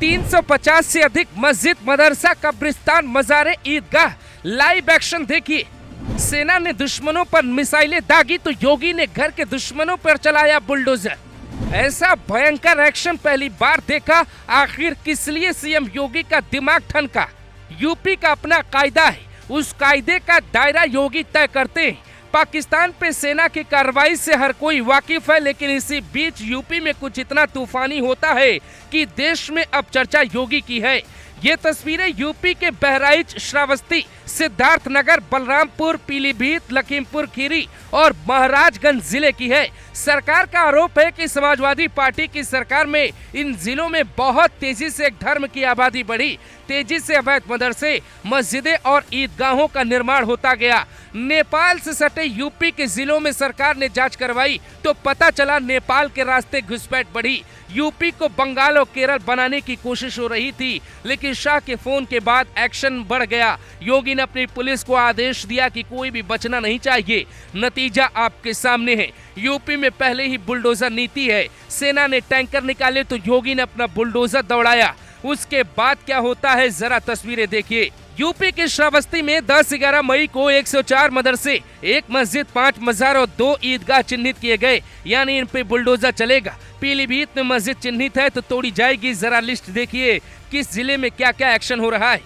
350 से अधिक मस्जिद, मदरसा, कब्रिस्तान, मज़ारे, ईदगाह। लाइव एक्शन देखिए। सेना ने दुश्मनों पर मिसाइलें दागी तो योगी ने घर के दुश्मनों पर चलाया बुलडोजर। ऐसा भयंकर एक्शन पहली बार देखा। आखिर किस लिए सीएम योगी का दिमाग ठनका? यूपी का अपना कायदा है, उस कायदे का दायरा योगी तय करते हैं। पाकिस्तान पे सेना की कार्रवाई से हर कोई वाकिफ है, लेकिन इसी बीच यूपी में कुछ इतना तूफानी होता है कि देश में अब चर्चा योगी की है। ये तस्वीरें यूपी के बहराइच, श्रावस्ती, सिद्धार्थनगर, बलरामपुर, पीलीभीत, लखीमपुर खीरी और महाराजगंज जिले की है। सरकार का आरोप है कि समाजवादी पार्टी की सरकार में इन जिलों में बहुत तेजी से धर्म की आबादी बढ़ी, तेजी से अवैध मदरसे, मस्जिदें और ईदगाहों का निर्माण होता गया। नेपाल से सटे यूपी के जिलों में सरकार ने जांच करवाई तो पता चला नेपाल के रास्ते घुसपैठ बढ़ी। यूपी को बंगाल और केरल बनाने की कोशिश हो रही थी, लेकिन शाह के फोन के बाद एक्शन बढ़ गया। योगी ने अपनी पुलिस को आदेश दिया कि कोई भी बचना नहीं चाहिए। नतीजा आपके सामने है। यूपी में पहले ही बुलडोजर नीति है। सेना ने टैंकर निकाले तो योगी ने अपना बुलडोजर दौड़ाया। उसके बाद क्या होता है, जरा तस्वीरें देखिए। यूपी के श्रावस्ती में 10-11 मई को 104 मदरसे, 1 मस्जिद, 5 मजार और 2 ईदगाह चिन्हित किए गए, यानी इन पे बुलडोजर चलेगा। पीलीभीत में मस्जिद चिन्हित है तो तोड़ी जाएगी। जरा लिस्ट देखिए किस जिले में क्या क्या एक्शन हो रहा है।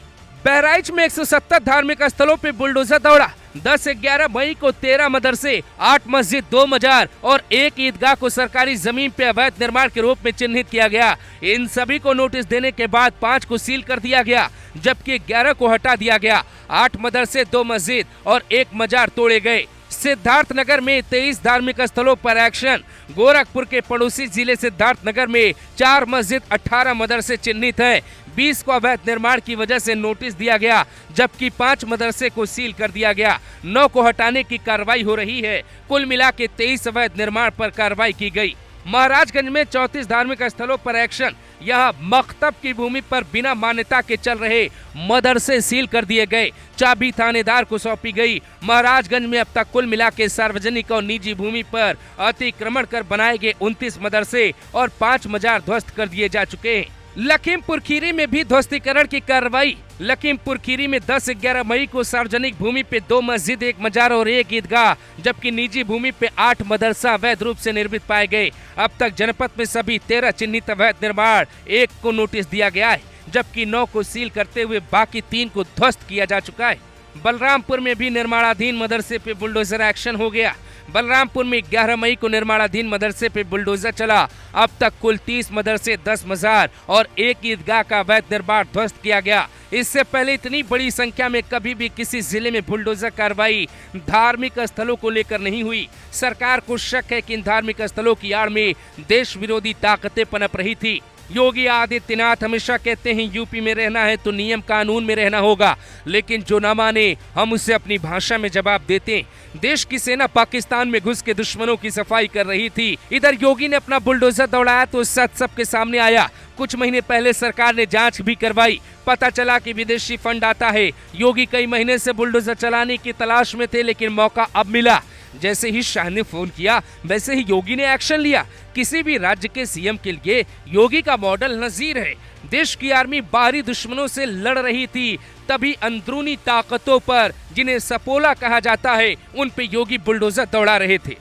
बहराइच में 170 धार्मिक स्थलों पे बुलडोजर दौड़ा। 10-11 मई को 13 मदरसे, 8 मस्जिद, 2 मजार और 1 ईदगाह को सरकारी जमीन पे अवैध निर्माण के रूप में चिन्हित किया गया। इन सभी को नोटिस देने के बाद 5 को सील कर दिया गया, जबकि 11 को हटा दिया गया। 8 मदरसे, 2 मस्जिद और 1 मजार तोड़े गए। सिद्धार्थनगर में 23 धार्मिक स्थलों पर एक्शन। गोरखपुर के पड़ोसी जिले सिद्धार्थनगर में 4 मस्जिद, 18 मदरसे चिन्हित हैं। 20 को अवैध निर्माण की वजह से नोटिस दिया गया, जबकि 5 मदरसे को सील कर दिया गया। 9 को हटाने की कार्रवाई हो रही है। कुल मिला के 23 अवैध निर्माण पर कार्रवाई की गई। महाराजगंज में 34 धार्मिक स्थलों पर एक्शन। यहाँ मख्तब की भूमि पर बिना मान्यता के चल रहे मदरसे सील कर दिए गए। चाबी थानेदार को सौंपी गई। महाराजगंज में अब तक कुल मिला के सार्वजनिक और निजी भूमि पर अतिक्रमण कर बनाए गए 29 मदरसे और 5 मजार ध्वस्त कर दिए जा चुके हैं। लखीमपुर खीरी में भी ध्वस्तीकरण की कार्रवाई। लखीमपुर खीरी में 10-11 मई को सार्वजनिक भूमि पे 2 मस्जिद, 1 मजार और 1 ईदगाह, जबकि निजी भूमि पे 8 मदरसा अवैध रूप से निर्मित पाए गए। अब तक जनपद में सभी 13 चिन्हित अवैध निर्माण, 1 को नोटिस दिया गया है, जबकि 9 को सील करते हुए बाकी 3 को ध्वस्त किया जा चुका है। बलरामपुर में भी निर्माणाधीन मदरसे पे बुलडोजर एक्शन हो गया। बलरामपुर में 11 मई को निर्माणाधीन मदरसे पे बुलडोजर चला। अब तक कुल 30 मदरसे, 10 मजार और 1 ईदगाह का अवैध निर्माण ध्वस्त किया गया। इससे पहले इतनी बड़ी संख्या में कभी भी किसी जिले में बुलडोजर कार्रवाई धार्मिक स्थलों को लेकर नहीं हुई। सरकार को शक है कि इन धार्मिक स्थलों की आड़ में देश विरोधी ताकतें पनप रही थी। योगी आदित्यनाथ हमेशा कहते हैं यूपी में रहना है तो नियम कानून में रहना होगा, लेकिन जो न माने हम उसे अपनी भाषा में जवाब देते हैं। देश की सेना पाकिस्तान में घुस के दुश्मनों की सफाई कर रही थी। इधर योगी ने अपना बुलडोजर दौड़ाया तो सच सबके सामने आया। कुछ महीने पहले सरकार ने जांच भी करवाई। पता चला कि विदेशी फंड आता है। योगी कई महीने से बुलडोजर चलाने की तलाश में थे, लेकिन मौका अब मिला। जैसे ही शाह ने फोन किया, वैसे ही योगी ने एक्शन लिया। किसी भी राज्य के सीएम के लिए योगी का मॉडल नजीर है। देश की आर्मी बाहरी दुश्मनों से लड़ रही थी, तभी अंदरूनी ताकतों पर, जिन्हें सपोला कहा जाता है, उन पे योगी बुलडोजर दौड़ा रहे थे।